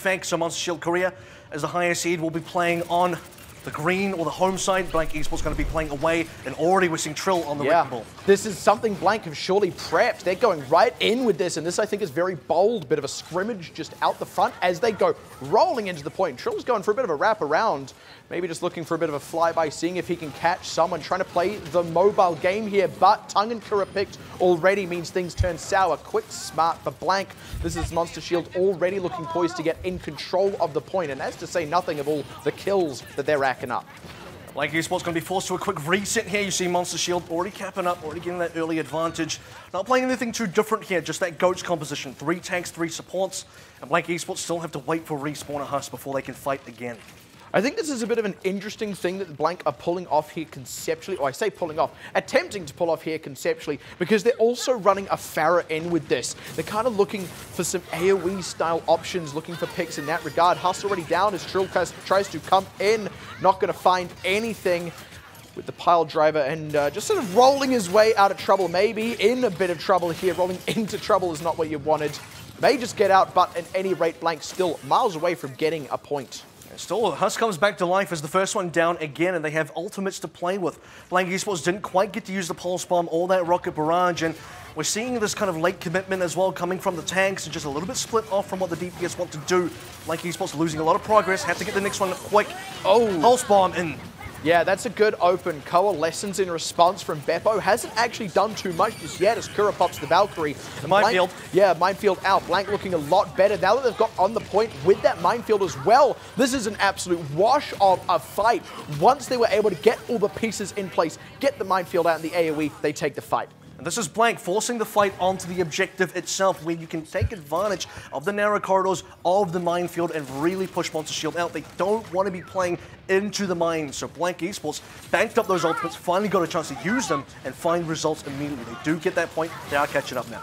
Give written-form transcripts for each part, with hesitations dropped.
effect. So Monster Shield Korea, as the higher seed, will be playing on the green or the home side. Blank Esports going to be playing away, and already we're seeing Trill on the wrecking ball. This is something Blank have surely prepped. They're going right in with this, and this I think is very bold. Bit of a scrimmage just out the front as they go rolling into the point. Trill's going for a bit of a wrap around, maybe just looking for a bit of a flyby, seeing if he can catch someone, trying to play the mobile game here, but Tongue and Kura picked already means things turn sour. Quick, smart for Blank. This is Monster Shield already looking poised to get in control of the point, and that's to say nothing of all the kills that they're racking up. Blank Esports going to be forced to a quick reset here. You see Monster Shield already capping up, already getting that early advantage. Not playing anything too different here, just that GOATS composition. 3 tanks, 3 supports, and Blank Esports still have to wait for respawn at Huss before they can fight again. I think this is a bit of an interesting thing that Blank are pulling off here conceptually, or I say pulling off, attempting to pull off here conceptually, because they're also running a Pharah in with this. They're kind of looking for some AoE style options, looking for picks in that regard. Huss already down as Trill tries to come in, not going to find anything with the pile driver, and just sort of rolling his way out of trouble, maybe in a bit of trouble here. Rolling into trouble is not what you wanted. May just get out, but at any rate, Blank still miles away from getting a point. Still, Huss comes back to life as the first one down again, and they have ultimates to play with. Blank Esports didn't quite get to use the Pulse Bomb or that Rocket Barrage, and we're seeing this kind of late commitment as well coming from the tanks, and just a little bit split off from what the DPS want to do. Blank Esports losing a lot of progress, have to get the next one quick. Oh, Pulse Bomb in. Yeah, that's a good open. Coalescence in response from Beppo. Hasn't actually done too much just yet as Kura pops the Valkyrie. Minefield. Yeah, Minefield out. Blank looking a lot better now that they've got on the point with that Minefield as well. This is an absolute wash of a fight. Once they were able to get all the pieces in place, get the Minefield out in the AoE, they take the fight. And this is Blank forcing the fight onto the objective itself, where you can take advantage of the narrow corridors of the minefield and really push Monster Shield out. They don't want to be playing into the mine, so Blank Esports banked up those ultimates, finally got a chance to use them and find results immediately. They do get that point, they are catching up now.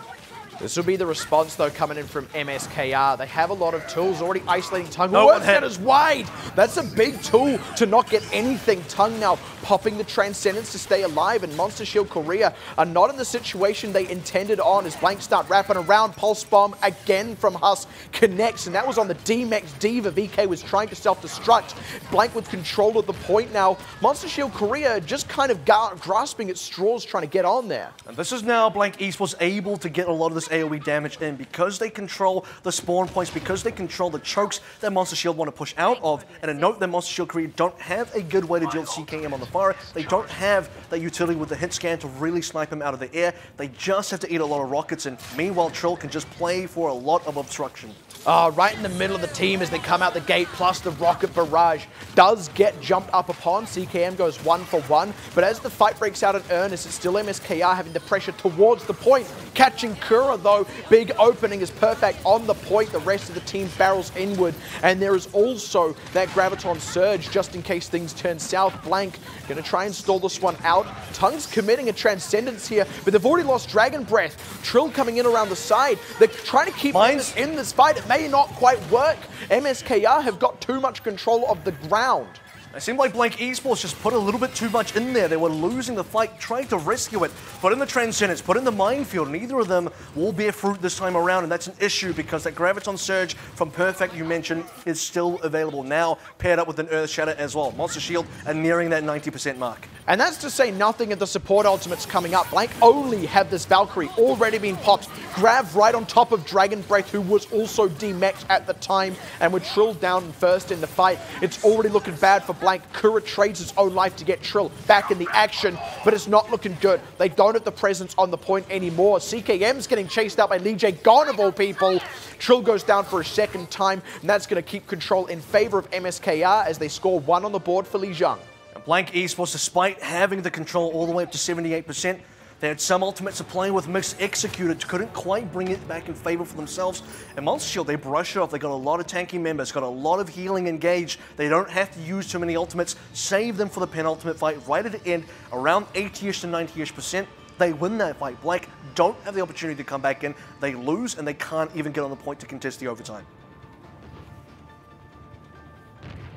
This will be the response, though, coming in from MSKR. They have a lot of tools already isolating Tongue. No one hit. Is wide. That's a big tool to not get anything. Tongue now popping the Transcendence to stay alive, and Monster Shield Korea are not in the situation they intended on as Blank start wrapping around. Pulse Bomb again from Huss connects, and that was on the D-Max Diva. VK was trying to self-destruct. Blank with control of the point now. Monster Shield Korea just kind of grasping at straws trying to get on there. And this is now Blank Esports able to get a lot of this AoE damage in because they control the spawn points, because they control the chokes that Monster Shield want to push out of. And a note that Monster Shield Korea don't have a good way to deal with CKM on the fire. They don't have that utility with the hit scan to really snipe him out of the air. They just have to eat a lot of rockets, and meanwhile Trill can just play for a lot of obstruction. Right in the middle of the team as they come out the gate, plus the Rocket Barrage does get jumped up upon. CKM goes 1 for 1, but as the fight breaks out in earnest, it's still MSKR having the pressure towards the point. Catching Kura, though, big opening is perfect on the point. The rest of the team barrels inward, and there is also that Graviton Surge just in case things turn south. Blank going to try and stall this one out. Tongue's committing a Transcendence here, but they've already lost Dragon Breath. Trill coming in around the side. They're trying to keep in this fight. It may not quite work. MSKR have got too much control of the ground. It seemed like Blank Esports just put a little bit too much in there. They were losing the fight, trying to rescue it. Put in the Transcendence, put in the Minefield, and neither of them will bear fruit this time around, and that's an issue because that Graviton Surge from Perfect you mentioned is still available now, paired up with an Earth Shatter as well. Monster Shield are nearing that 90% mark. And that's to say nothing of the support ultimates coming up. Blank only have this Valkyrie already been popped. Grav right on top of Dragon Breath, who was also D-maxed at the time, and with Trill down first in the fight. It's already looking bad for Blank. Kura trades his own life to get Trill back in the action, but it's not looking good. They don't have the presence on the point anymore. CKM's getting chased out by Lee J. Gone of all people. Trill goes down for a second time, and that's going to keep control in favor of MSKR as they score 1 on the board for Lee Zhang. Blank Esports, despite having the control all the way up to 78%, they had some ultimates to play with mixed executed, couldn't quite bring it back in favor for themselves. And Monster Shield, they brush it off. They got a lot of tanky members, got a lot of healing engaged. They don't have to use too many ultimates. Save them for the penultimate fight right at the end, around 80-ish to 90-ish%. They win that fight. Blank don't have the opportunity to come back in. They lose, and they can't even get on the point to contest the overtime.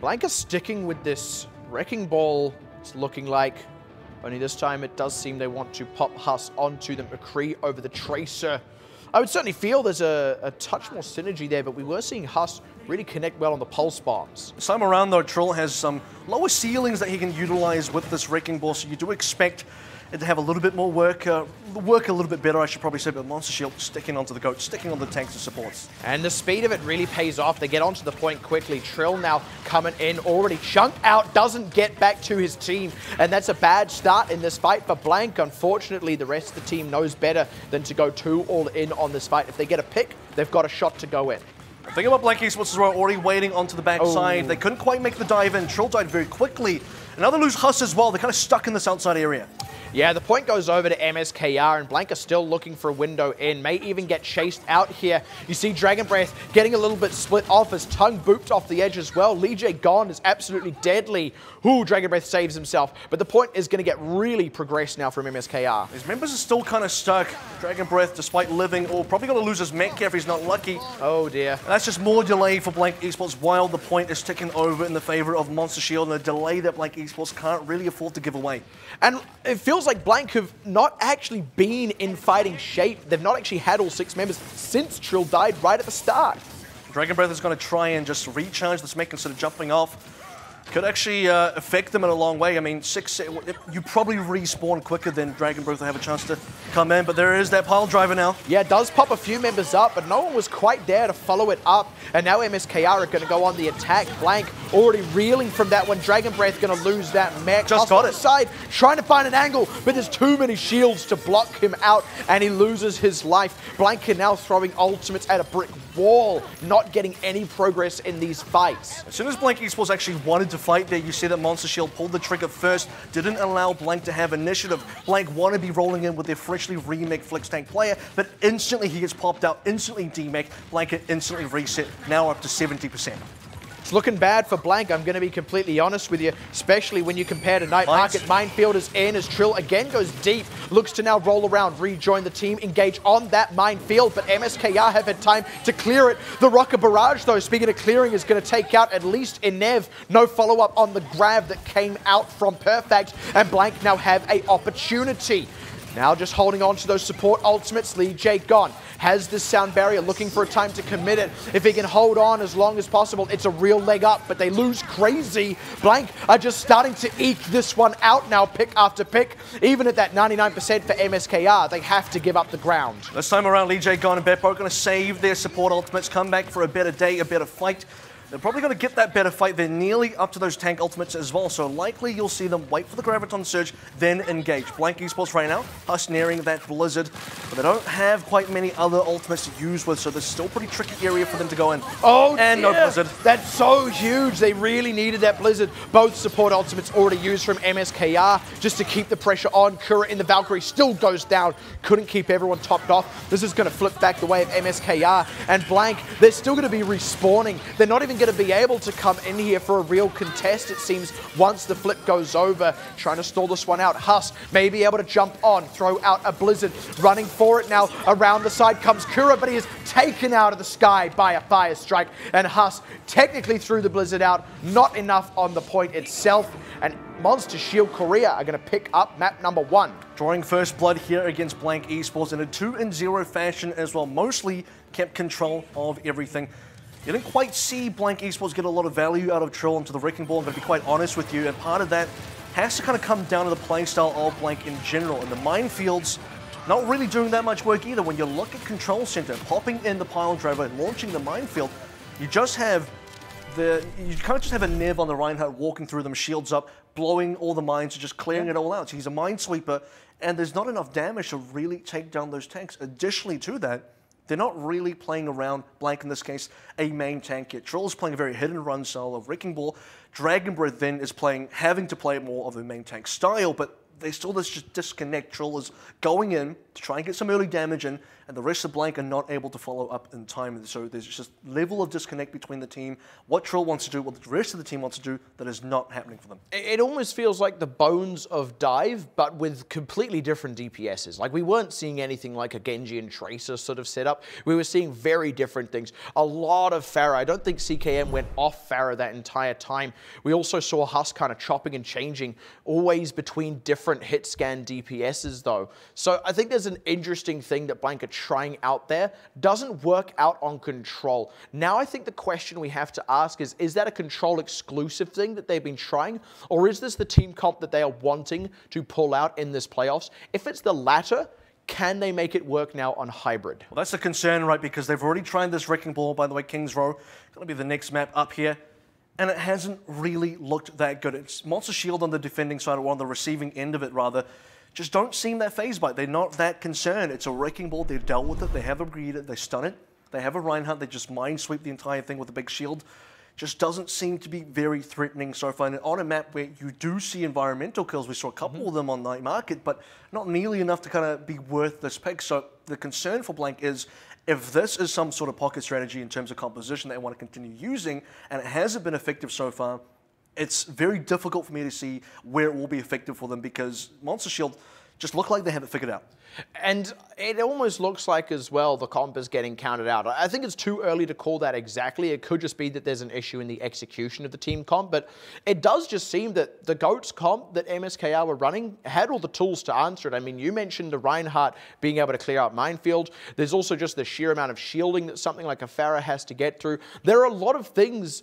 Blank are sticking with this Wrecking Ball, it's looking like. Only this time it does seem they want to pop Huss onto the McCree over the Tracer. I would certainly feel there's a touch more synergy there, but we were seeing Huss really connect well on the pulse bombs. This time around, though, Trill has some lower ceilings that he can utilize with this Wrecking Ball, so you do expect it to have a little bit more work a little bit better, I should probably say, but Monster Shield sticking onto the goat, sticking on the tanks and supports. And the speed of it really pays off. They get onto the point quickly. Trill now coming in, already chunked out, doesn't get back to his team, and that's a bad start in this fight for Blank. Unfortunately, the rest of the team knows better than to go too all in on this fight. If they get a pick, they've got a shot to go in. The thing about Blank Esports is we're already waiting onto the backside. They couldn't quite make the dive in. Trill died very quickly. And now they lose Huss as well. They're kind of stuck in this outside area. Yeah, the point goes over to MSKR, and Blank are still looking for a window in. May even get chased out here. You see Dragon Breath getting a little bit split off. His tongue booped off the edge as well. Lee J gone is absolutely deadly. Ooh, Dragon Breath saves himself. But the point is going to get really progressed now from MSKR. His members are still kind of stuck. Dragon Breath, despite living, probably going to lose his mech if he's not lucky. Oh, dear. And that's just more delay for Blank Esports while the point is ticking over in the favor of Monster Shield, and a delay that Blank Esports can't really afford to give away. And it feels like Blank have not actually been in fighting shape. They've not actually had all 6 members since Trill died right at the start. Dragon Breath is going to try and just recharge this mech instead of jumping off. Could actually affect them in a long way. I mean, you probably respawn quicker than Dragon Breath will have a chance to come in, but there is that pile driver now. Yeah, it does pop a few members up, but no one was quite there to follow it up. And now MSKR are going to go on the attack. Blank already reeling from that one. Dragon Breath going to lose that mech. Just got it. Side, trying to find an angle, but there's too many shields to block him out, and he loses his life. Blank are now throwing ultimates at a brick wall, not getting any progress in these fights. As soon as Blank Esports actually wanted to fight there, you see that Monster Shield pulled the trigger first, didn't allow Blank to have initiative. Blank want to be rolling in with their freshly remake Flex Tank player, but instantly he gets popped out, instantly demech, Blank instantly reset, now up to 70%. It's looking bad for Blank, I'm going to be completely honest with you, especially when you compare to Night Market. Minefield is in as Trill again goes deep, looks to now roll around, rejoin the team, engage on that minefield, but MSKR have had time to clear it. The Rocket Barrage, though, speaking of clearing, is going to take out at least Inev. No follow-up on the grab that came out from Perfect, and Blank now have an opportunity. Now just holding on to those support ultimates. Lee J gone. Has this sound barrier, looking for a time to commit it. If he can hold on as long as possible, it's a real leg up, but they lose crazy. Blank are just starting to eke this one out now, pick after pick. Even at that 99% for MSKR, they have to give up the ground. This time around, Lee J gone and Beppo are going to save their support ultimates, come back for a better day, a better fight. They're probably going to get that better fight. They're nearly up to those tank ultimates as well, so likely you'll see them wait for the Graviton Surge, then engage. Blank Esports right now, Huss nearing that Blizzard, but they don't have quite many other ultimates to use with, so there's still a pretty tricky area for them to go in. Oh, and dear. No Blizzard. That's so huge. They really needed that Blizzard. Both support ultimates already used from MSKR just to keep the pressure on. Kura in the Valkyrie still goes down. Couldn't keep everyone topped off. This is going to flip back the way of MSKR. And Blank, they're still going to be respawning. They're not even going to be able to come in here for a real contest, it seems, once the flip goes over. Trying to stall this one out. Huss may be able to jump on, throw out a Blizzard. Running for it now. Around the side comes Kura, but he is taken out of the sky by a Fire Strike. And Huss technically threw the Blizzard out. Not enough on the point itself. And Monster Shield Korea are going to pick up map number 1. Drawing first blood here against Blank Esports in a 2-0 fashion as well. Mostly kept control of everything. You didn't quite see Blank Esports get a lot of value out of Trill into the Wrecking Ball, I'm going to be quite honest with you, and part of that has to kind of come down to the playstyle of Blank in general, and the minefields not really doing that much work either. When you look at Control Center, popping in the pile driver and launching the minefield, you just have you kind of just have a Nev on the Reinhardt walking through them, shields up, blowing all the mines, and just clearing it all out. So he's a minesweeper, and there's not enough damage to really take down those tanks. Additionally to that, they're not really playing around Blank, in this case, a main tank yet. Trill is playing a very hit-and-run style of Wrecking Ball. Dragon Breath then is having to play more of the main tank style, but they still just disconnect. Trill is going in to try and get some early damage in, and the rest of Blank are not able to follow up in time. So there's just level of disconnect between the team, what Trill wants to do, what the rest of the team wants to do, that is not happening for them. It almost feels like the bones of Dive, but with completely different DPSs. Like, we weren't seeing anything like a Genji and Tracer sort of setup. We were seeing very different things. A lot of Pharah. I don't think CKM went off Pharah that entire time. We also saw Huss kind of chopping and changing, always between different hit scan DPSs though. So I think there's an interesting thing that Blank are trying out there doesn't work out on Control. Now I think the question we have to ask is that a Control exclusive thing that they've been trying, or is this the team comp that they are wanting to pull out in this playoffs? If it's the latter, can they make it work now on Hybrid? Well, that's the concern, right? Because they've already tried this Wrecking Ball, by the way, Kings Row. Going to be the next map up here. And it hasn't really looked that good. It's Monster Shield on the defending side, or on the receiving end of it, rather. Just don't seem that phased by it. They're not that concerned. It's a Wrecking Ball. They've dealt with it. They have agreed it. They stun it. They have a Reinhardt. They just mind sweep the entire thing with a big shield. Just doesn't seem to be very threatening so far. And on a map where you do see environmental kills, we saw a couple of them on Night Market, but not nearly enough to kind of be worth this pick. So the concern for Blank is, if this is some sort of pocket strategy in terms of composition they want to continue using, and it hasn't been effective so far, it's very difficult for me to see where it will be effective for them, because Monster Shield just look like they have it figured out. And it almost looks like as well the comp is getting counted out. I think it's too early to call that exactly. It could just be that there's an issue in the execution of the team comp, but it does just seem that the GOATS comp that MSKR were running had all the tools to answer it. I mean, you mentioned the Reinhardt being able to clear out minefield. There's also just the sheer amount of shielding that something like a Pharah has to get through. There are a lot of things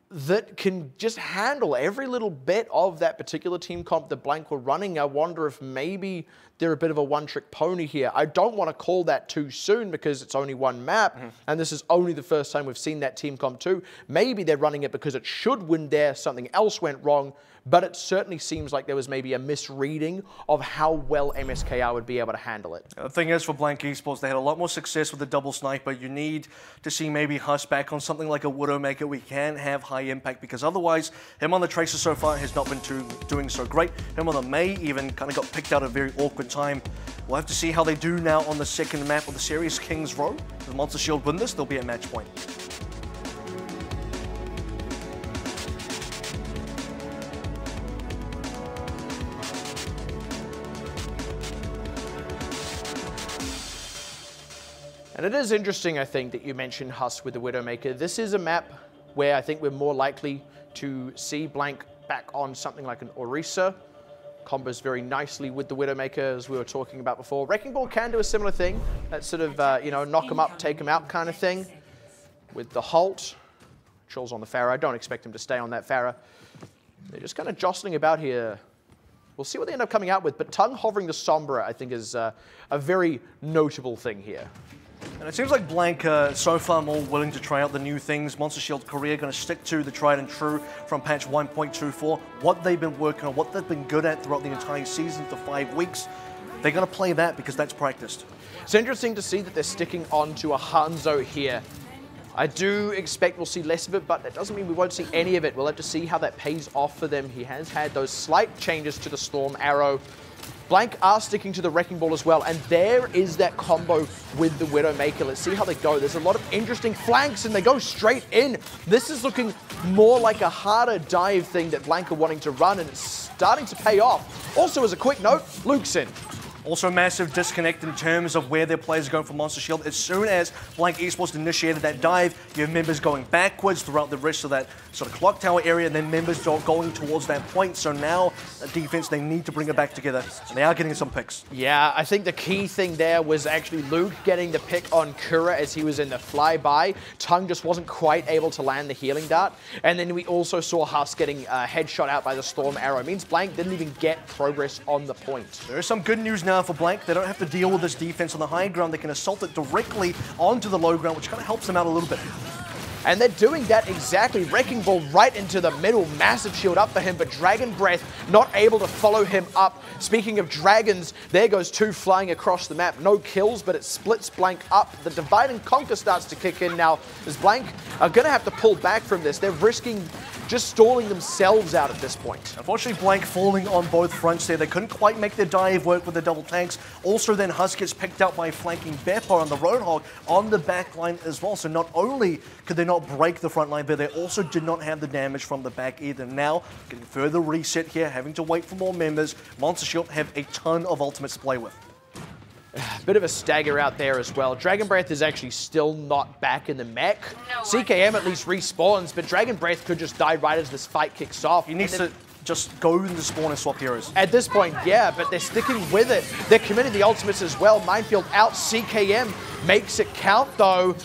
that can just handle every little bit of that particular team comp that Blank were running. I wonder if maybe they're a bit of a one-trick pony here. I don't want to call that too soon because it's only one map, and this is only the first time we've seen that team comp too. Maybe they're running it because it should win there, something else went wrong, but it certainly seems like there was maybe a misreading of how well MSKR would be able to handle it. The thing is, for Blank Esports, they had a lot more success with the double sniper. You need to see maybe Huss back on something like a Widowmaker. We can have high impact, because otherwise, him on the Tracer so far has not been doing so great. Him on the Mei even kind of got picked out at a very awkward time. We'll have to see how they do now on the second map of the series, Kings Row. If the Monster Shield win this, they'll be at match point. And it is interesting, I think, that you mentioned Huss with the Widowmaker. This is a map where I think we're more likely to see Blank back on something like an Orisa. Combos very nicely with the Widowmaker, as we were talking about before. Wrecking Ball can do a similar thing, that sort of, you know, knock them up, take them out kind of thing. With the Halt, Chill's on the Pharah. I don't expect him to stay on that Pharah. They're just kind of jostling about here. We'll see what they end up coming out with, but Tongue hovering the Sombra, I think, is a very notable thing here. And it seems like Blank are so far more willing to try out the new things. Monster Shield Korea going to stick to the tried and true from patch 1.24. What they've been working on, what they've been good at throughout the entire season for 5 weeks. They're going to play that because that's practiced. It's interesting to see that they're sticking on to a Hanzo here. I do expect we'll see less of it, but that doesn't mean we won't see any of it. We'll have to see how that pays off for them. He has had those slight changes to the Storm Arrow. Blank are sticking to the Wrecking Ball as well, and there is that combo with the Widowmaker. Let's see how they go. There's a lot of interesting flanks, and they go straight in. This is looking more like a harder dive thing that Blank are wanting to run, and it's starting to pay off. Also, as a quick note, Luke's in. Also a massive disconnect in terms of where their players are going for Monster Shield. As soon as Blank Esports initiated that dive, you have members going backwards throughout the rest of that sort of clock tower area, and then members going towards that point. So now, defense, they need to bring it back together. And they are getting some picks. Yeah, I think the key thing there was actually Luke getting the pick on Kura as he was in the flyby. Tongue just wasn't quite able to land the healing dart. And then we also saw Huss getting headshot out by the Storm Arrow. It means Blank didn't even get progress on the point. There is some good news now for Blank. They don't have to deal with this defense on the high ground. They can assault it directly onto the low ground, which kind of helps them out a little bit. And they're doing that exactly. Wrecking Ball right into the middle. Massive shield up for him, but Dragon Breath not able to follow him up. Speaking of dragons, there goes two flying across the map. No kills, but it splits Blank up. The Divide and Conquer starts to kick in now, as Blank are going to have to pull back from this. They're risking just stalling themselves out at this point. Unfortunately, Blank falling on both fronts there. They couldn't quite make their dive work with the double tanks. Also, then Huss gets picked out by flanking Beppo on the Roadhog on the back line as well. So not only could they not break the front line, but they also did not have the damage from the back either. Now, getting further reset here, having to wait for more members. Monster Shield have a ton of ultimates to play with. Bit of a stagger out there as well. Dragon Breath is actually still not back in the mech. CKM at least respawns, but Dragon Breath could just die right as this fight kicks off. He needs to just go into spawn and swap heroes. At this point, yeah, but they're sticking with it. They're committing the ultimates as well. Minefield out, CKM makes it count though.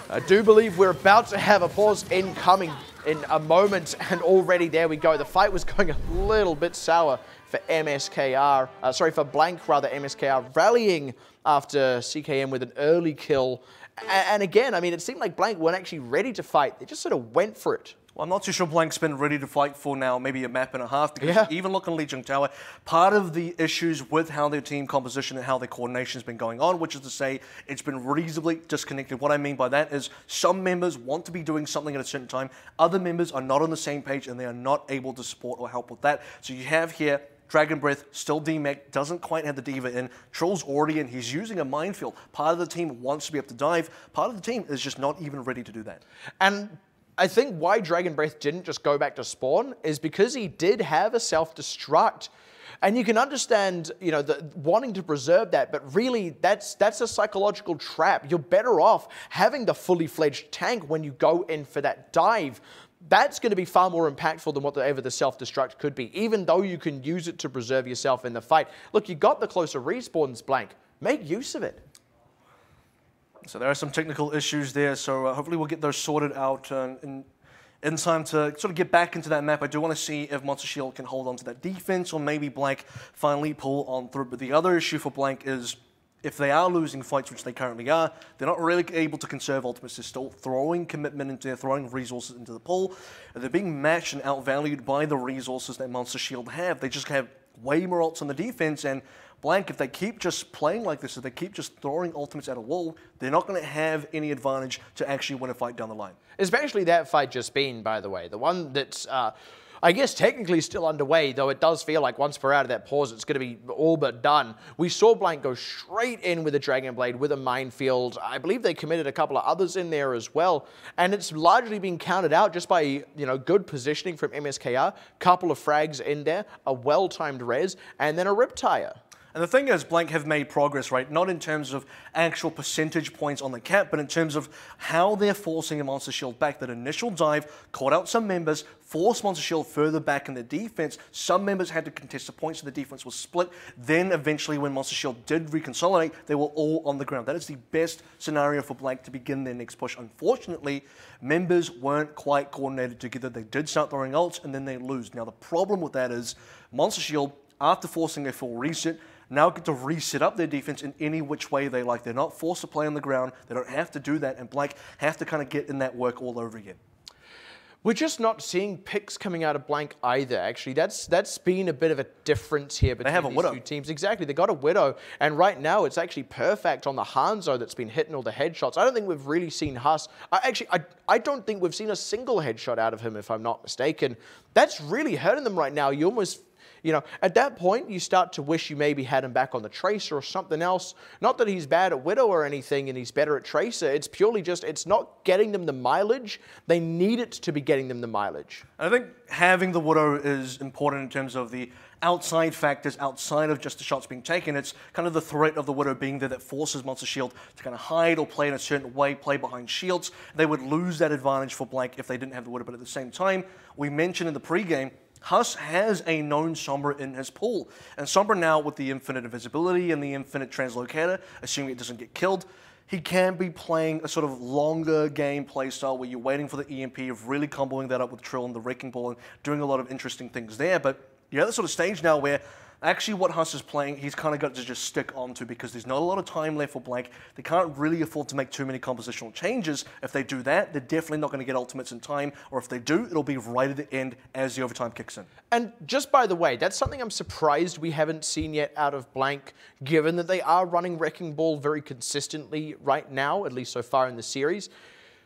I do believe we're about to have a pause incoming in a moment, and already there we go. The fight was going a little bit sour for MSKR, for Blank rather, MSKR rallying after CKM with an early kill. And again, I mean, it seemed like Blank weren't actually ready to fight. They just sort of went for it. Well, I'm not too sure Blank's been ready to fight for now maybe a map and a half, because even looking at Legion Tower, part of the issues with how their team composition and how their coordination has been going on, which is to say it's been reasonably disconnected. What I mean by that is some members want to be doing something at a certain time, other members are not on the same page and they are not able to support or help with that. So you have here Dragon Breath, still DMAC, doesn't quite have the Diva in. Troll's already in, he's using a minefield. Part of the team wants to be able to dive, part of the team is just not even ready to do that. And I think why Dragon Breath didn't just go back to spawn is because he did have a self-destruct. And you can understand, you know, wanting to preserve that, but really that's a psychological trap. You're better off having the fully fledged tank when you go in for that dive. That's going to be far more impactful than whatever the self-destruct could be, even though you can use it to preserve yourself in the fight. Look, you got the closer respawns, Blank. Make use of it. So there are some technical issues there, so hopefully we'll get those sorted out in time to sort of get back into that map. I do want to see if Monster Shield can hold on to that defense, or maybe Blank finally pull on through. But the other issue for Blank is if they are losing fights, which they currently are, they're not really able to conserve ultimates. They're still throwing commitment into there, throwing resources into the pool. And they're being matched and outvalued by the resources that Monster Shield have. They just have way more ults on the defense, and Blank, if they keep just playing like this, if they keep just throwing ultimates at a wall, they're not going to have any advantage to actually win a fight down the line. Especially that fight just been, by the way. The one that's, I guess, technically still underway, though it does feel like once we're out of that pause, it's going to be all but done. We saw Blank go straight in with a Dragon Blade, with a minefield. I believe they committed a couple of others in there as well. And it's largely been counted out just by, you know, good positioning from MSKR, couple of frags in there, a well-timed res, and then a Riptire. And the thing is, Blank have made progress, right? Not in terms of actual percentage points on the cap, but in terms of how they're forcing a Monster Shield back. That initial dive caught out some members, forced Monster Shield further back in the defense. Some members had to contest the points, so the defense was split. Then eventually, when Monster Shield did reconsolidate, they were all on the ground. That is the best scenario for Blank to begin their next push. Unfortunately, members weren't quite coordinated together. They did start throwing ults, and then they lose. Now, the problem with that is Monster Shield, after forcing their full reset, now get to reset up their defense in any which way they like. They're not forced to play on the ground. They don't have to do that, and Blank have to kind of get in that work all over again. We're just not seeing picks coming out of Blank either, actually. That's been a bit of a difference here between these two teams. Exactly, they got a Widow, and right now it's actually perfect on the Hanzo that's been hitting all the headshots. I don't think we've really seen Huss. I don't think we've seen a single headshot out of him, if I'm not mistaken. That's really hurting them right now. You almost... You know, at that point, you start to wish you maybe had him back on the Tracer or something else. Not that he's bad at Widow or anything and he's better at Tracer. It's purely just, it's not getting them the mileage. They need it to be getting them the mileage. I think having the Widow is important in terms of the outside factors, outside of just the shots being taken. It's kind of the threat of the Widow being there that forces Monster Shield to kind of hide or play in a certain way, play behind shields. They would lose that advantage for Blank if they didn't have the Widow. But at the same time, we mentioned in the pregame, Huss has a known Sombra in his pool, and Sombra now with the infinite invisibility and the infinite translocator, assuming it doesn't get killed, he can be playing a sort of longer game play style where you're waiting for the EMP, of really comboing that up with Trill and the Wrecking Ball and doing a lot of interesting things there. But you're at the sort of stage now where actually what Huss is playing, he's kind of got to just stick onto, because there's not a lot of time left for Blank. They can't really afford to make too many compositional changes. If they do that, they're definitely not going to get ultimates in time, or if they do, it'll be right at the end as the overtime kicks in. And just by the way, that's something I'm surprised we haven't seen yet out of Blank, given that they are running Wrecking Ball very consistently right now, at least so far in the series.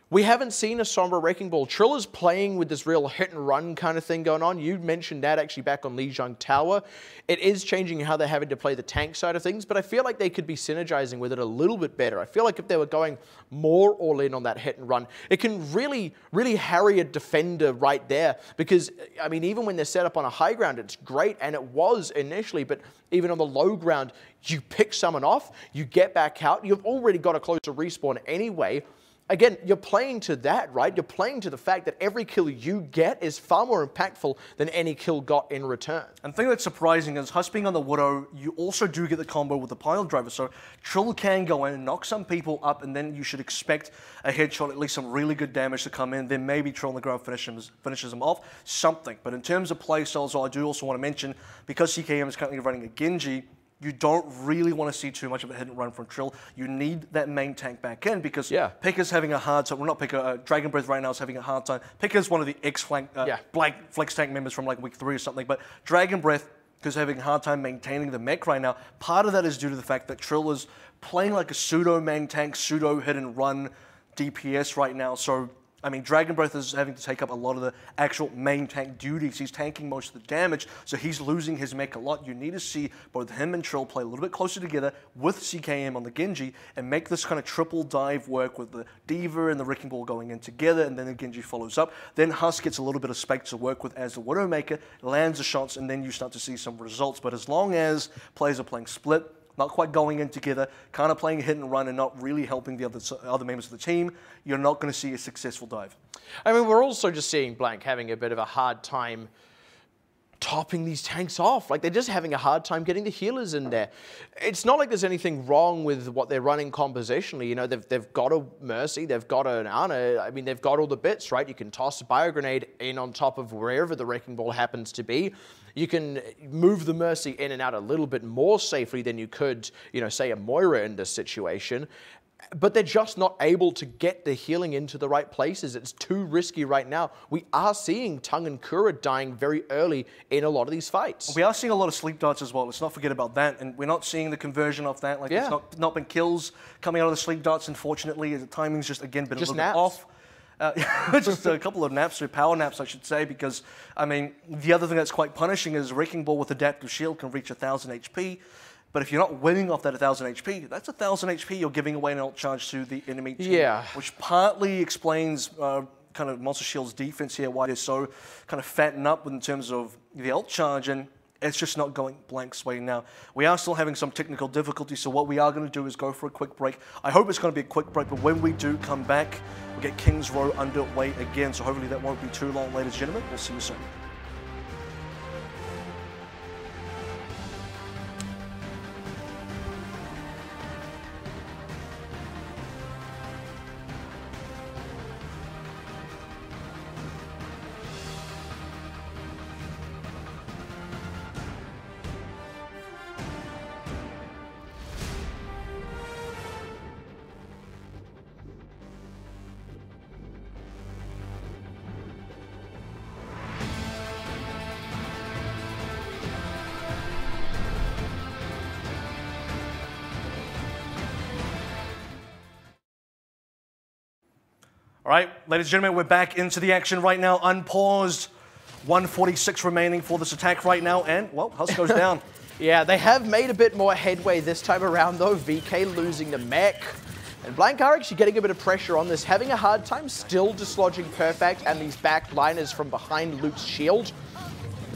We haven't seen a Sombra Wrecking Ball. Trill is playing with this real hit and run kind of thing going on. You mentioned that actually back on Lijiang Tower. It is changing how they're having to play the tank side of things, but I feel like they could be synergizing with it a little bit better. I feel like if they were going more all in on that hit and run, it can really, really harry a defender right there, because, I mean, even when they're set up on a high ground, it's great, and it was initially, but even on the low ground, you pick someone off, you get back out, you've already got a closer respawn anyway. again, you're playing to that, right? You're playing to the fact that every kill you get is far more impactful than any kill got in return. And the thing that's surprising is Huss being on the Widow, you also do get the combo with the pile driver. So Trill can go in and knock some people up, and then you should expect a headshot, at least some really good damage to come in. Then maybe Trill on the ground finishes him off, something. But in terms of play styles, I do also want to mention, because CKM is currently running a Genji, you don't really want to see too much of a hit and run from Trill. You need that main tank back in because Picker's having a hard time. Well, not Picker, Dragon Breath right now is having a hard time. Picker's one of the black flex tank members from like week 3 or something, but Dragon Breath is having a hard time maintaining the mech right now. Part of that is due to the fact that Trill is playing like a pseudo main tank, pseudo hit and run DPS right now. So I mean, Dragon Breath is having to take up a lot of the actual main tank duties. He's tanking most of the damage, so he's losing his mech a lot. You need to see both him and Trill play a little bit closer together with CKM on the Genji and make this kind of triple dive work with the D.Va and the Wrecking Ball going in together, and then the Genji follows up. Then Huss gets a little bit of space to work with as the Widowmaker, lands the shots, and then you start to see some results. But as long as players are playing split, not quite going in together, kind of playing hit and run and not really helping the other members of the team, you're not going to see a successful dive. I mean, we're also just seeing Blank having a bit of a hard time topping these tanks off. Like, they're just having a hard time getting the healers in there. It's not like there's anything wrong with what they're running compositionally. You know, they've got a Mercy, they've got an Ana. I mean, they've got all the bits, right? You can toss a Bio Grenade in on top of wherever the Wrecking Ball happens to be. You can move the Mercy in and out a little bit more safely than you could, you know, say a Moira in this situation. But they're just not able to get the healing into the right places. It's too risky right now. We are seeing Tung and Kura dying very early in a lot of these fights. We are seeing a lot of sleep darts as well. Let's not forget about that. And we're not seeing the conversion of that. Like, it's not been kills coming out of the sleep darts, unfortunately. The timing's just, again, been a little bit off. Just a couple of naps, or power naps, I should say, because, I mean, the other thing that's quite punishing is Wrecking Ball with Adaptive Shield can reach 1,000 HP. But if you're not winning off that 1,000 HP, that's 1,000 HP you're giving away an ult charge to the enemy team. Which partly explains kind of Monster Shield's defense here, why they're so kind of fatten up in terms of the ult charge, and it's just not going Blank's way now. We are still having some technical difficulties, so what we are going to do is go for a quick break. I hope it's going to be a quick break, but when we do come back, we'll get King's Row underway again, so hopefully that won't be too long, ladies and gentlemen. We'll see you soon. All right, ladies and gentlemen, we're back into the action right now, unpaused. 146 remaining for this attack right now, and, well, Huss goes down. Yeah, they have made a bit more headway this time around, though. VK losing the mech. And Blank are actually getting a bit of pressure on this, having a hard time still dislodging Perfect and these back liners from behind Luke's shield.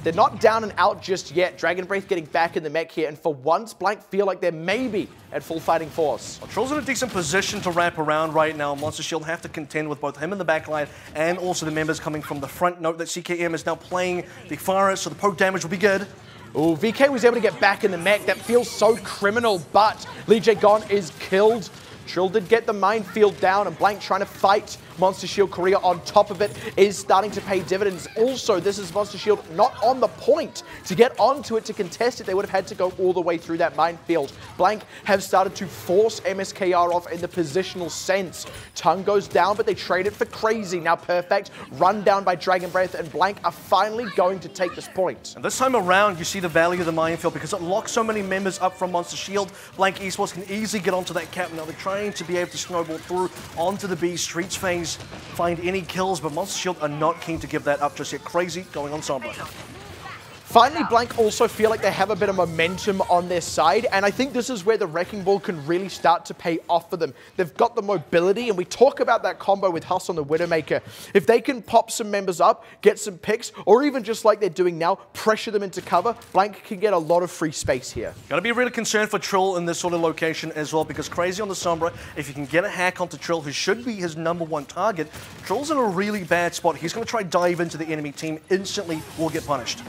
They're not down and out just yet. Dragon Breath getting back in the mech here, and for once, Blank feel like they're maybe at full fighting force. Well, Trill's in a decent position to wrap around right now. Monster Shield have to contend with both him in the back line and also the members coming from the front. Note that CKM is now playing the Farah, so the poke damage will be good. Oh, VK was able to get back in the mech. That feels so criminal, but Lee Jae Gon is killed. Trill did get the minefield down, and Blank trying to fight Monster Shield Korea on top of it is starting to pay dividends. Also, this is Monster Shield not on the point. To get onto it, to contest it, they would have had to go all the way through that minefield. Blank have started to force MSKR off in the positional sense. Tung goes down, but they trade it for Crazy. Now Perfect, run down by Dragon Breath, and Blank are finally going to take this point. And this time around, you see the value of the minefield because it locks so many members up from Monster Shield. Blank Esports can easily get onto that cap. Now they're trying to be able to snowball through onto the B. Streets Phase find any kills, but Monster Shield are not keen to give that up just yet. Crazy going on Sombra. Finally, Blank also feel like they have a bit of momentum on their side, and I think this is where the Wrecking Ball can really start to pay off for them. They've got the mobility, and we talk about that combo with Huss on the Widowmaker. If they can pop some members up, get some picks, or even just like they're doing now, pressure them into cover, Blank can get a lot of free space here. Gotta be really concerned for Trill in this sort of location as well, because Crazy on the Sombra, if you can get a hack onto Trill, who should be his #1 target, Trill's in a really bad spot. He's gonna try dive into the enemy team, instantly will get punished.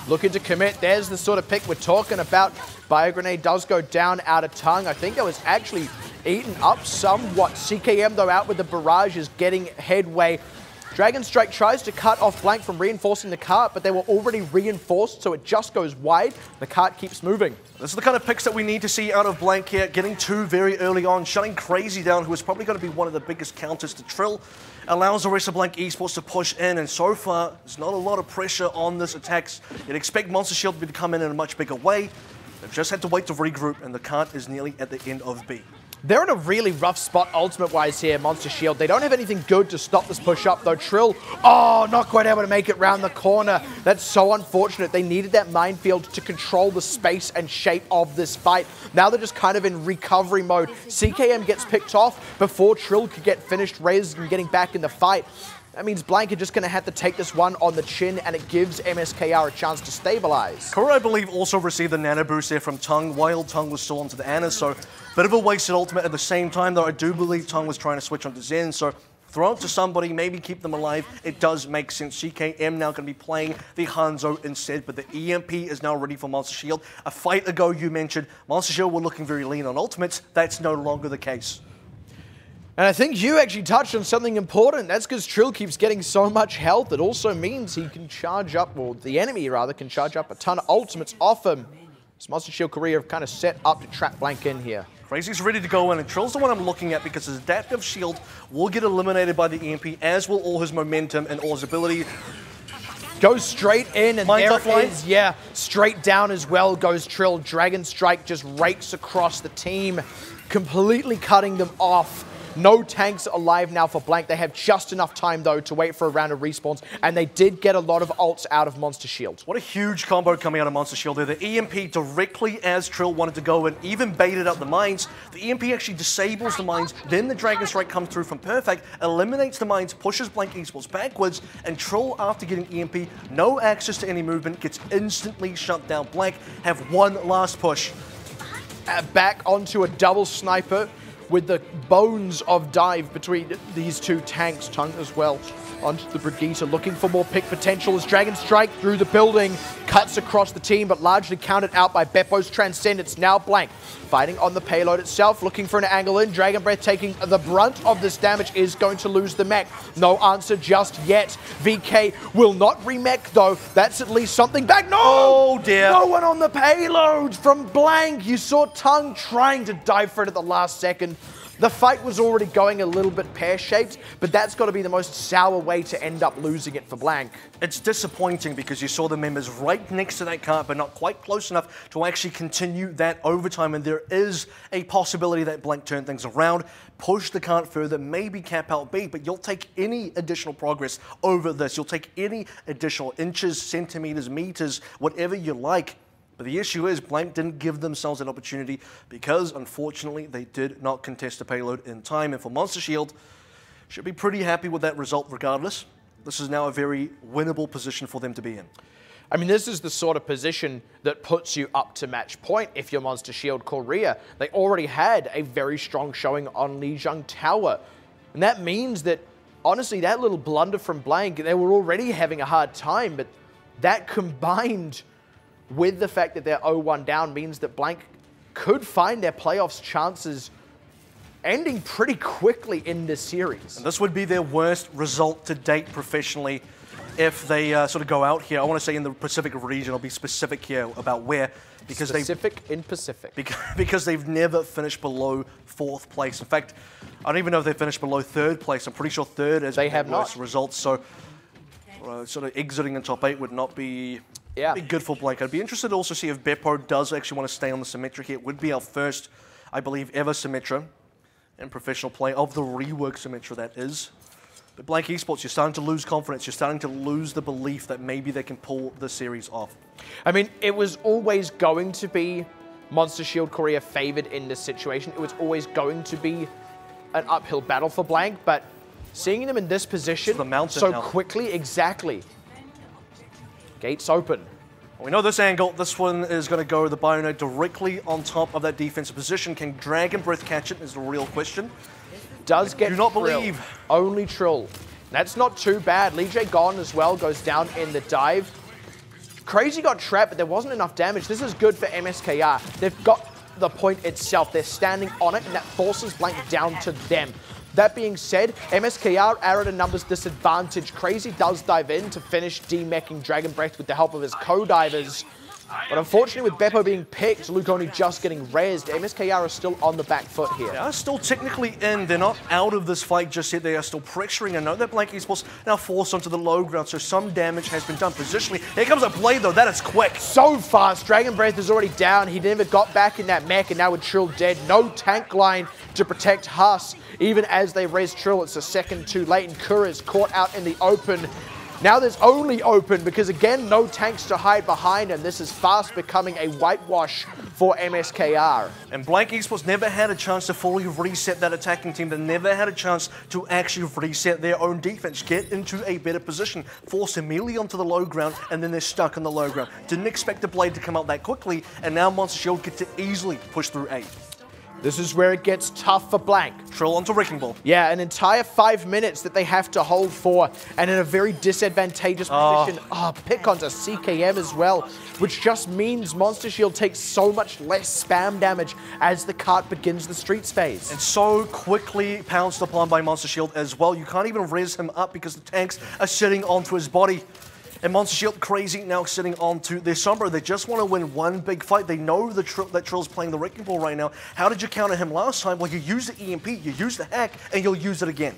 Looking to commit. There's the sort of pick we're talking about. Bio Grenade does go down out of tongue. I think that was actually eaten up somewhat. CKM, though, out with the barrage is getting headway. Dragon Strike tries to cut off Blank from reinforcing the cart, but they were already reinforced, so it just goes wide. The cart keeps moving. This is the kind of picks that we need to see out of Blank here. Getting 2 very early on, shutting Crazy down, who is probably going to be one of the biggest counters to Trill. Allows the rest of Blank Esports to push in, and so far, there's not a lot of pressure on this attacks. You'd expect Monster Shield to come in a much bigger way. They've just had to wait to regroup, and the cart is nearly at the end of B. They're in a really rough spot ultimate-wise here, Monster Shield. They don't have anything good to stop this push-up, though. Trill, oh, not quite able to make it round the corner. That's so unfortunate. They needed that minefield to control the space and shape of this fight. Now they're just kind of in recovery mode. CKM gets picked off before Trill could get finished raised and getting back in the fight. That means Blank are just going to have to take this one on the chin, and it gives MSKR a chance to stabilize. Kuro, I believe, also received the nano boost there from Tongue, while Tongue was still onto the Ana, so bit of a wasted ultimate at the same time, though I do believe Tongue was trying to switch onto Zen, so throw it to somebody, maybe keep them alive. It does make sense. CKM now going to be playing the Hanzo instead, but the EMP is now ready for Monster Shield. A fight ago, you mentioned, Monster Shield were looking very lean on ultimates. That's no longer the case. And I think you actually touched on something important. That's because Trill keeps getting so much health. It also means he can charge up, or the enemy rather, can charge up a ton of ultimates off him. This Monster Shield career have kind of set up to trap Blank in here. Crazy's ready to go in, and Trill's the one I'm looking at because his adaptive shield will get eliminated by the EMP, as will all his momentum and all his ability. Goes straight in, and Mind there offline. it is. Yeah, straight down as well goes Trill. Dragon Strike just rakes across the team, completely cutting them off. No tanks alive now for Blank. They have just enough time, though, to wait for a round of respawns, and they did get a lot of ults out of Monster Shield. What a huge combo coming out of Monster Shield there. The EMP directly as Trill wanted to go and even baited up the mines. The EMP actually disables the mines, then the Dragon Strike comes through from Perfect, eliminates the mines, pushes Blank Esports backwards, and Trill, after getting EMP, no access to any movement, gets instantly shut down. Blank have one last push. Back onto a double sniper, with the bones of dive between these two tanks. Tongue as well onto the Brigitte, looking for more pick potential as Dragon Strike through the building, cuts across the team, but largely countered out by Beppo's Transcendence. Now Blank fighting on the payload itself, looking for an angle in. Dragon Breath taking the brunt of this damage, is going to lose the mech. No answer just yet. VK will not remech, though. That's at least something back. No! Oh dear. No one on the payload from Blank. You saw Tongue trying to dive for it at the last second. The fight was already going a little bit pear-shaped, but that's got to be the most sour way to end up losing it for Blank. It's disappointing because you saw the members right next to that cart, but not quite close enough to actually continue that overtime, and there is a possibility that Blank turn things around, push the cart further, maybe cap out B, but you'll take any additional progress over this. You'll take any additional inches, centimeters, meters, whatever you like. But the issue is Blank didn't give themselves an opportunity because, unfortunately, they did not contest the payload in time. And for Monster Shield, should be pretty happy with that result regardless. This is now a very winnable position for them to be in. I mean, this is the sort of position that puts you up to match point if you're Monster Shield Korea. They already had a very strong showing on Lijiang Tower. And that means that, honestly, that little blunder from Blank, they were already having a hard time, but that combined with the fact that they're 0-1 down means that Blank could find their playoffs chances ending pretty quickly in this series. And this would be their worst result to date professionally if they sort of go out here. I want to say in the Pacific region. I'll be specific here about where. Because because they've never finished below 4th place. In fact, I don't even know if they finished below 3rd place. I'm pretty sure 3rd is their worst results. So sort of exiting in top 8 would not be... Yeah. Be good for Blank. I'd be interested to also see if Beppo does actually want to stay on the Symmetra here. It would be our first, I believe, ever Symmetra in professional play, of the rework Symmetra, that is. But Blank Esports, you're starting to lose confidence. You're starting to lose the belief that maybe they can pull the series off. I mean, it was always going to be Monster Shield Korea favored in this situation. It was always going to be an uphill battle for Blank, but seeing them in this position so quickly, exactly. Gates open. We know this angle. This one is going to go the Bionode directly on top of that defensive position. Can Dragon Breath catch it is the real question. Does get do not Trill. believe. Only Trill. That's not too bad. Lee J gone as well, goes down in the dive. Crazy got trapped, but there wasn't enough damage. This is good for MSKR. They've got the point itself. They're standing on it, and that forces Blank down to them. That being said, MSKR are at a numbers disadvantage. Crazy does dive in to finish demeching Dragon Breath with the help of his co-divers. But unfortunately, with Beppo being picked, Luke only just getting rezzed, MSKR are still on the back foot here. They are still technically in. They're not out of this fight just yet. They are still pressuring. And note that Blank Esports now forced onto the low ground, so some damage has been done positionally. Here comes a play, though. That is quick. So fast. Dragon Breath is already down. He never got back in that mech, and now with Trill dead. No tank line to protect Huss. Even as they res Trill, it's a second too late, and Kura is caught out in the open. Now there's only open because, again, no tanks to hide behind, and this is fast becoming a whitewash for MSKR. And Blank Esports never had a chance to fully reset that attacking team. They never had a chance to actually reset their own defense, get into a better position, force immediately onto the low ground, and then they're stuck on the low ground. Didn't expect the blade to come out that quickly, and now Monster Shield get to easily push through 8. This is where it gets tough for Blank. Trill onto Wrecking Ball. Yeah, an entire 5 minutes that they have to hold for, and in a very disadvantageous position. Pick onto CKM as well, which just means Monster Shield takes so much less spam damage as the cart begins the streets phase. And so quickly pounced upon by Monster Shield as well. You can't even res him up because the tanks are sitting onto his body. And Monster Shield Crazy now sitting onto their Sombra. They just want to win one big fight. They know that Trill's playing the Wrecking Ball right now. How did you counter him last time? Well, you used the EMP, you used the hack, and you'll use it again.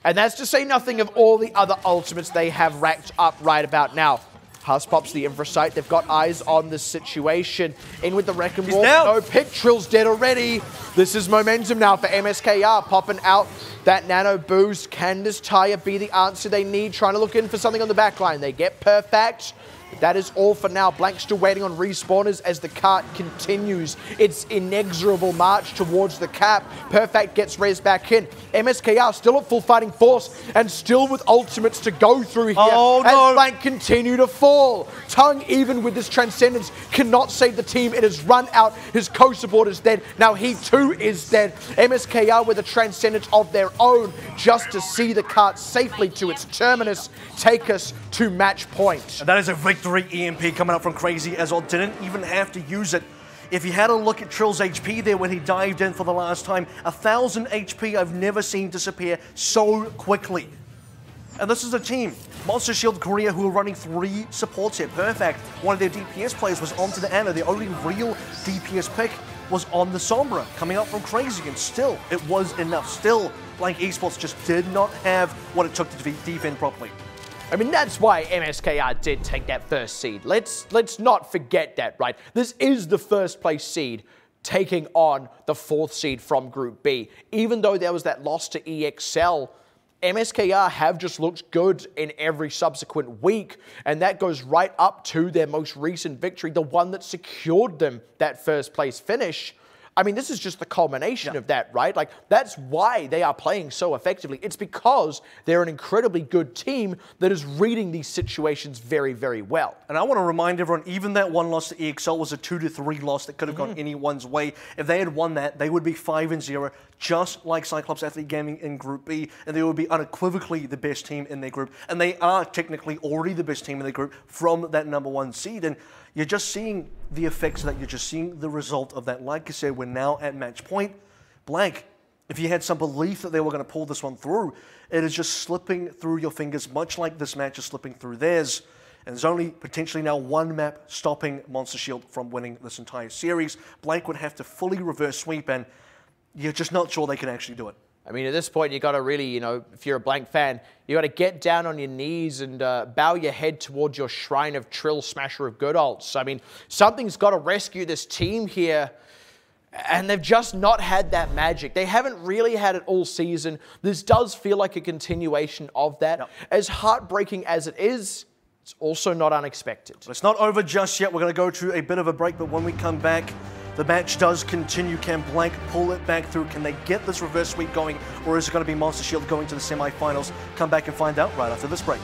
And that's to say nothing of all the other ultimates they have racked up right about now. Huss pops the infra site. They've got eyes on the situation. In with the Wrecking Ball. No pick. Trill's dead already. This is momentum now for MSKR. Popping out that nano boost. Can this tire be the answer they need? Trying to look in for something on the back line. They get perfect. That is all for now. Blank still waiting on respawners as the cart continues its inexorable march towards the cap. Perfect gets raised back in. MSKR still at full fighting force and still with ultimates to go through here as Blank continue to fall. Tongue, even with this Transcendence, cannot save the team. It has run out. His co-support is dead. Now he too is dead. MSKR with a Transcendence of their own just to see the cart safely to its terminus take us to match point. And that is a victory EMP coming up from Crazy as well. Didn't even have to use it. If you had a look at Trill's HP there when he dived in for the last time, 1,000 HP I've never seen disappear so quickly. And this is a team, Monster Shield Korea, who are running 3 supports here. Perfect. One of their DPS players was onto the Ana. The only real DPS pick was on the Sombra, coming up from Crazy, and still, it was enough. Still, Blank Esports just did not have what it took to defend properly. I mean, that's why MSKR did take that first seed. Let's not forget that, right? This is the first place seed taking on the 4th seed from Group B. Even though there was that loss to EXL, MSKR have just looked good in every subsequent week, and that goes right up to their most recent victory, the one that secured them that first place finish. I mean, this is just the culmination of that, right? Like, that's why they are playing so effectively. It's because they're an incredibly good team that is reading these situations very, very well. And I want to remind everyone, even that one loss to EXL was a 2-3 loss that could have gone anyone's way. If they had won that, they would be 5-0, just like Cyclops Athlete Gaming in Group B, and they would be unequivocally the best team in their group. And they are technically already the best team in their group from that #1 seed. And you're just seeing the effects of that. You're just seeing the result of that. Like I said, we're now at match point. Blank, if you had some belief that they were going to pull this one through, it is just slipping through your fingers, much like this match is slipping through theirs. And there's only potentially now one map stopping Monster Shield from winning this entire series. Blank would have to fully reverse sweep, and you're just not sure they can actually do it. I mean, at this point, you got to really, you know, if you're a Blank fan, you got to get down on your knees and bow your head towards your shrine of Trill, Smasher of Good Ults. I mean, something's got to rescue this team here. And they've just not had that magic. They haven't really had it all season. This does feel like a continuation of that. Yep. As heartbreaking as it is, it's also not unexpected. But it's not over just yet. We're going to go to a bit of a break, but when we come back, the match does continue. Can Blank pull it back through? Can they get this reverse sweep going, or is it going to be Monster Shield going to the semi-finals? Come back and find out right after this break.